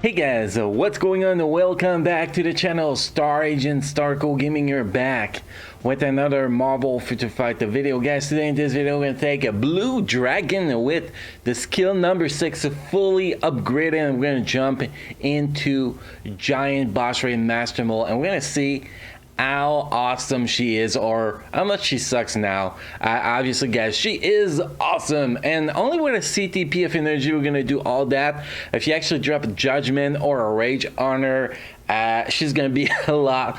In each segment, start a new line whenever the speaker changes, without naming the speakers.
Hey guys, what's going on? Welcome back to the channel. Star Agent Starco Gaming here, back with another Marvel Future Fighter video. Guys, today in this video we're going to take a Blue Dragon with the skill number 6 fully upgraded, and we're going to jump into Giant Boss Raid Master Mode, and we're going to see how awesome she is, or how much she sucks now. Obviously guys, she is awesome, and only with a CTP of energy we're gonna do all that. If you actually drop a Judgment or a Rage on her, she's gonna be a lot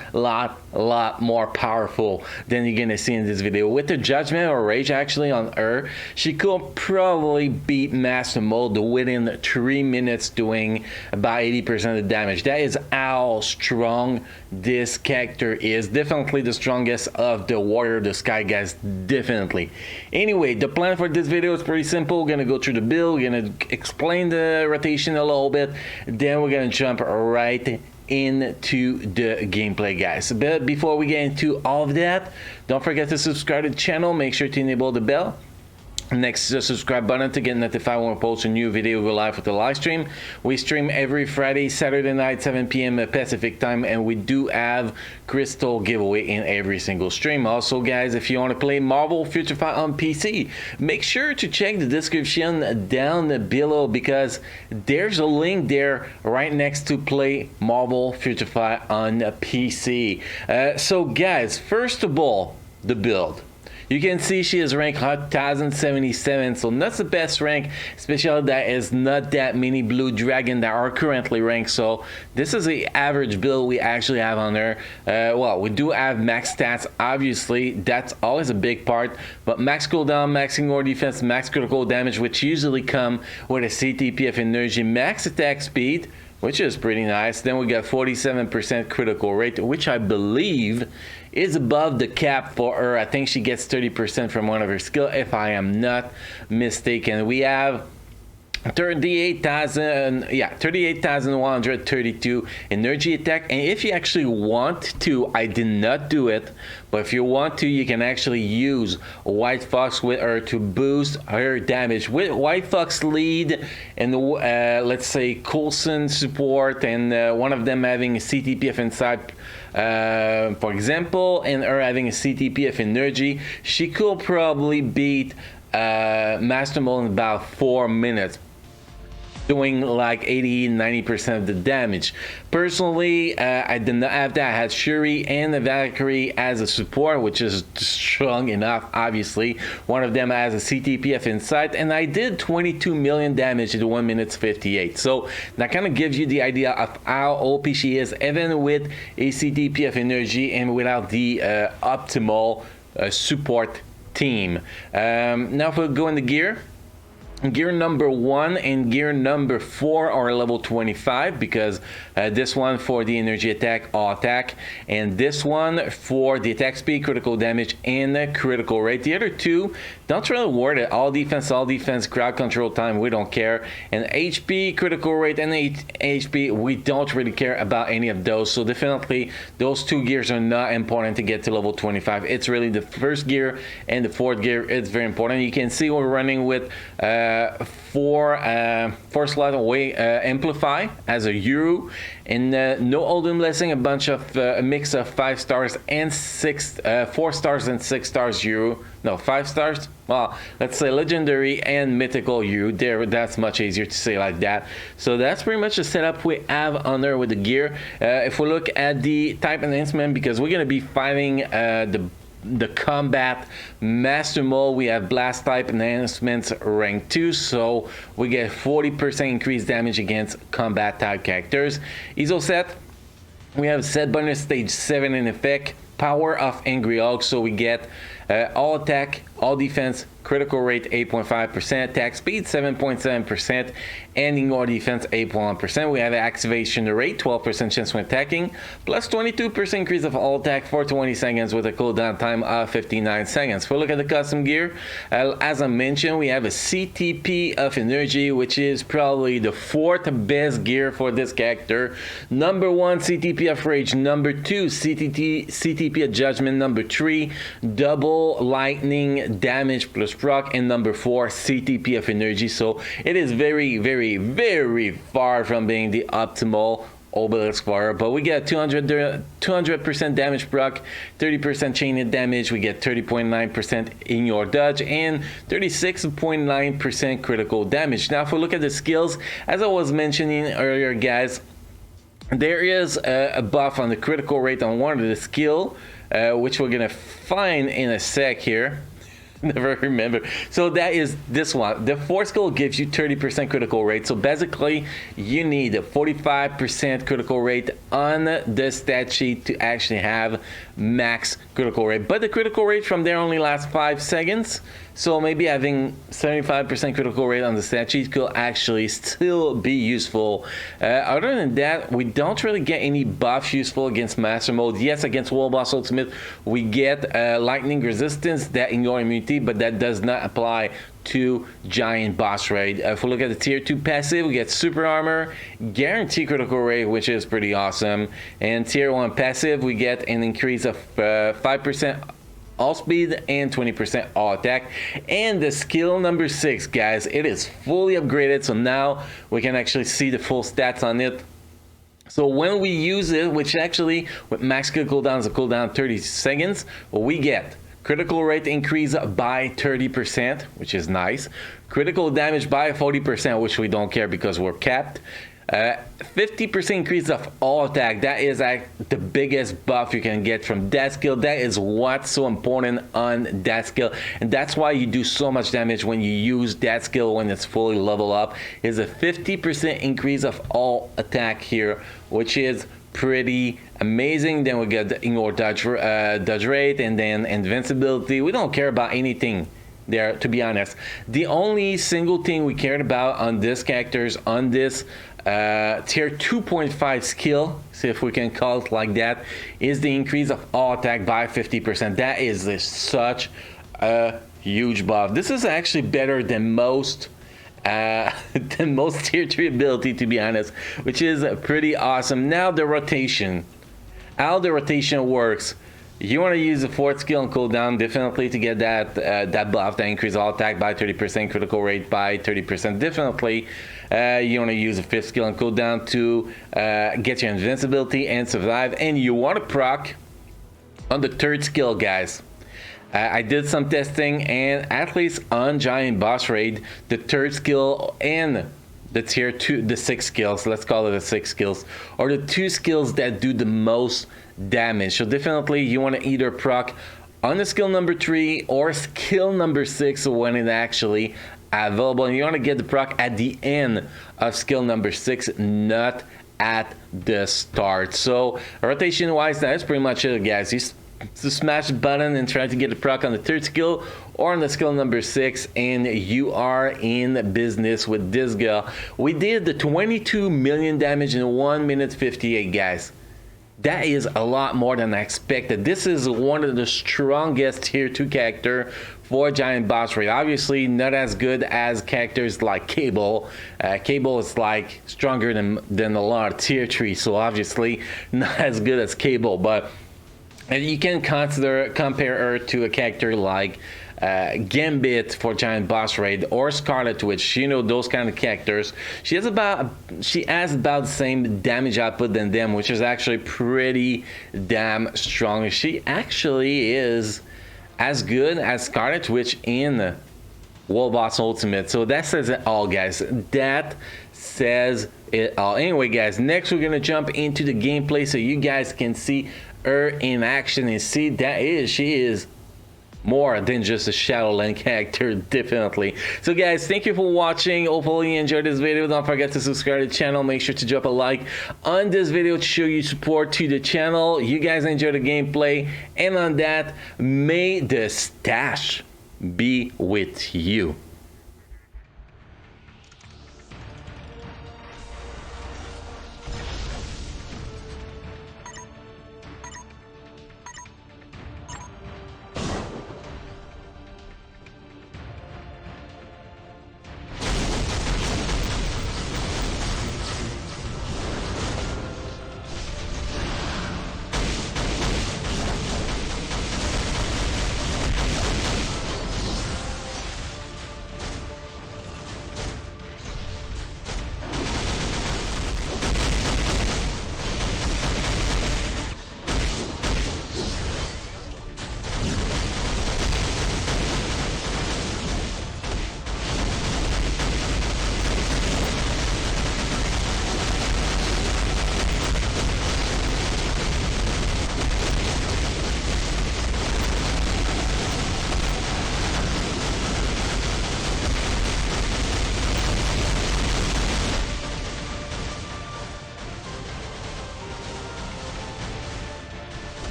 more powerful than you're gonna see in this video. With the Judgment or Rage actually on her, she could probably beat Master Mode within 3 minutes, doing about 80% of the damage. That is how strong this character is. Definitely the strongest of the Warrior of the Sky guys, definitely. Anyway, the plan for this video is pretty simple. We're gonna go through the build, we're gonna explain the rotation a little bit, then we're gonna jump right into the gameplay, guys. But before we get into all of that, don't forget to subscribe to the channel. Make sure to enable the bell next to the subscribe button to get notified when we post a new video. We're live with the live stream. We stream every Friday, Saturday night, 7 p.m. Pacific time, and we do have crystal giveaway in every single stream. Also guys, if you want to play Marvel Future Fight on PC, make sure to check the description down below, because there's a link there right next to play Marvel Future Fight on PC. So guys, first of all, the build. You can see she is ranked 1077, so not the best rank, especially that is not that many Blue Dragon that are currently ranked. So this is the average build we actually have on her. Well, we do have max stats, obviously, that's always a big part, but max cooldown, max ignore defense, max critical damage, which usually come with a CTP of energy, max attack speed, which is pretty nice. Then we got 47% critical rate, which I believe is above the cap for her. I think she gets 30% from one of her skill, if I am not mistaken. We have 38,132 energy attack, and if you actually want to, I did not do it, but if you want to, you can actually use White Fox with her to boost her damage. With White Fox lead and let's say Coulson support, and one of them having a CTPF inside, for example, and her having a CTPF energy, she could probably beat Master Mode in about 4 minutes, doing like 80-90% of the damage. Personally, I did not have that. I had Shuri and the Valkyrie as a support, which is strong enough, obviously. One of them has a CTPF Insight, and I did 22 million damage in 1 minute 58. So that kind of gives you the idea of how OP she is, even with a CTPF energy and without the optimal support team. Now if we go into gear, gear number 1 and gear number 4 are level 25, because this one for the energy attack, all attack, and this one for the attack speed, critical damage, and critical rate. The other two, don't really worry. All defense, crowd control time, we don't care. And HP, critical rate, and HP, we don't really care about any of those. So definitely those two gears are not important to get to level 25. It's really the first gear and the 4th gear. It's very important. You can see we're running with 4 slot away amplify as a Euro, and no Olden Blessing, a bunch of a mix of 5 stars and 4 stars and 6 stars Euro. No, 5 stars, well, let's say legendary and mythical Euro there. That's much easier to say like that. So that's pretty much the setup we have on there with the gear. If we look at the type enhancement, because we're going to be fighting the combat Master Mode, we have blast type enhancements rank 2, so we get 40% increased damage against combat type characters. ISO set, we have set bonus stage 7 in effect, power of Angry Hulk, so we get all attack, all defense, critical rate 8.5%, attack speed 7.7%, and ignore defense 8.1%. We have activation rate 12% chance when attacking, plus 22% increase of all attack for 20 seconds with a cooldown time of 59 seconds. If we look at the custom gear, as I mentioned, we have a CTP of energy, which is probably the 4th best gear for this character. Number 1 CTP of rage, number 2 CTP of judgment, number 3 double lightning damage plus proc, and number 4 CTP of energy. So it is very, very, very far from being the optimal Obelisk Fire, but we get 200% damage proc, 30% chain hit damage, we get 30.9% in your dodge, and 36.9% critical damage. Now if we look at the skills, as I was mentioning earlier, guys, there is a buff on the critical rate on one of the skill, which we're gonna find in a sec here. Never remember. So that is this one. The 4th skill gives you 30% critical rate. So basically, you need a 45% critical rate on the stat sheet to actually have max critical rate. But the critical rate from there only lasts 5 seconds. So maybe having 75% critical rate on the stat sheet could actually still be useful. Other than that, we don't really get any buffs useful against Master Mode. Yes, against World Boss Ultimate, we get lightning resistance that ignore immunity, but that does not apply to Giant Boss Raid. If we look at the tier 2 passive, we get super armor, guaranteed critical rate, which is pretty awesome. And tier 1 passive, we get an increase of 5% all speed and 20% all attack. And the skill number 6, guys, it is fully upgraded, so now we can actually see the full stats on it. So when we use it, which actually with max skill cooldown is a cooldown 30 seconds, we get critical rate increase by 30%, which is nice. Critical damage by 40%, which we don't care because we're capped. 50% increase of all attack. That is the biggest buff you can get from that skill. That is what's so important on that skill, and that's why you do so much damage when you use that skill when it's fully leveled up. Is a 50% increase of all attack here, which is pretty amazing. Then we get the ignore dodge rate, and then invincibility. We don't care about anything there, to be honest. The only single thing we cared about on this characters on this tier 2.5 skill, see if we can call it like that, is the increase of all attack by 50%. That is such a huge buff. This is actually better than most tier 3 ability, to be honest, which is pretty awesome. Now the rotation, how the rotation works. You want to use the 4th skill and cooldown definitely to get that buff that increase all attack by 30%, critical rate by 30%. Definitely, you want to use the 5th skill and cooldown to get your invincibility and survive. And you want to proc on the 3rd skill, guys. I did some testing, and at least on Giant Boss Raid, the 3rd skill and the tier 2, the 6 skills, let's call it the 6 skills, are the 2 skills that do the most damage. So definitely you want to either proc on the skill number 3 or skill number 6 when it's actually available, and you want to get the proc at the end of skill number 6, not at the start. So rotation wise, that's pretty much it, guys. You smash the button and try to get the proc on the 3rd skill or on the skill number 6, and you are in business with this girl. We did the 22 million damage in 1 minute 58, guys. That is a lot more than I expected. This is one of the strongest tier 2 character for Giant Boss Raid. Obviously not as good as characters like Cable. Cable is like stronger than a lot of tier 3, so obviously not as good as Cable, but you can compare her to a character like Gambit for Giant Boss Raid or Scarlet Witch, you know, those kind of characters. She has about the same damage output than them, which is actually pretty damn strong. She actually is as good as Scarlet Witch in World Boss Ultimate. So that says it all, guys. That says it all. Anyway, guys, next we're gonna jump into the gameplay so you guys can see her in action and see that she is more than just a Shadowland character, definitely. So guys, thank you for watching. Hopefully you enjoyed this video. Don't forget to subscribe to the channel. Make sure to drop a like on this video to show your support to the channel. You guys enjoy the gameplay, and on that, may the stash be with you.